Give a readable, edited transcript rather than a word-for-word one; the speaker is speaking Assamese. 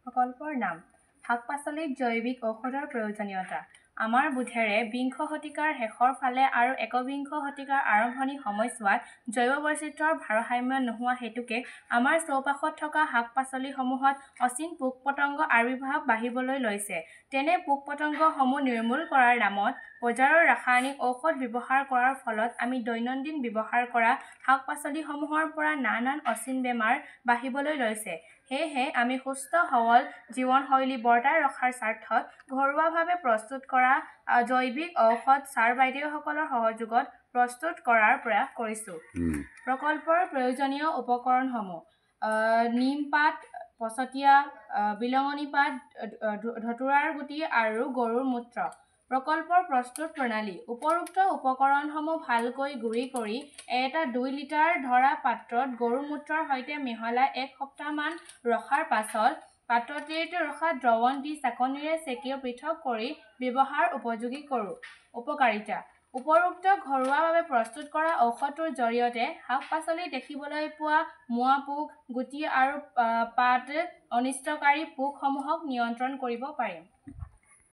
প্ৰকল্পৰ নাম শাক-পাচলিত জৈৱিক ঔষধৰ প্ৰয়োজনীয়তা। আমাৰ বোধেৰে বিংশ শতিকাৰ শেষৰ ফালে আৰু একবিংশ শতিকাৰ আৰম্ভণি সময়ছোৱাত জৈৱ বৈচিত্ৰ্যৰ ভাৰসাম্য নোহোৱা হেতুকে আমাৰ চৌপাশত থকা শাক-পাচলিসমূহত অচিন পোক-পতংগ আবিৰ্ভাৱ বাঢ়িবলৈ লৈছে। তেনে পোক-পতংগসমূহ নিৰ্মূল কৰাৰ নামত বজাৰৰ ৰাসায়নিক ঔষধ ব্যৱহাৰ কৰাৰ ফলত আমি দৈনন্দিন ব্যৱহাৰ কৰা শাক-পাচলিসমূহৰ পৰা নানান অচিন বেমাৰ বাঢ়িবলৈ লৈছে। সেয়েহে আমি সুস্থ সবল জীৱনশৈলী বৰ্তাই ৰখাৰ স্বাৰ্থত ঘৰুৱাভাৱে প্ৰস্তুত কৰা জৈৱিক ঔষধ ছাৰ বাইদেউসকলৰ সহযোগত প্ৰস্তুত কৰাৰ প্ৰয়াস কৰিছোঁ। প্ৰকল্পৰ প্ৰয়োজনীয় উপকৰণসমূহ নিমপাত, পচতীয়া, বিলঙনি পাত, ধতুৰাৰ গুটি আৰু গৰুৰ মূত্ৰ। প্ৰকল্পৰ প্ৰস্তুত প্ৰণালী উপৰোক্ত উপকৰণসমূহ ভালকৈ গুৰি কৰি এটা ২ লিটাৰ ধৰা পাত্ৰত গৰুৰ মূত্ৰৰ সৈতে মিহলাই ১ সপ্তাহমান ৰখাৰ পাছত পাত্ৰটিত ৰখা দ্ৰৱণ দি ছাঁকনিৰে ছেকি পৃথক কৰি ব্যৱহাৰ উপযোগী কৰোঁ। উপকাৰিতা উপৰোক্ত ঘৰুৱাভাৱে প্ৰস্তুত কৰা ঔষধটোৰ জৰিয়তে শাক-পাচলিত দেখিবলৈ পোৱা মোৱা পোক, গুটি আৰু পাত অনিষ্টকাৰী পোকসমূহক নিয়ন্ত্ৰণ কৰিব পাৰি।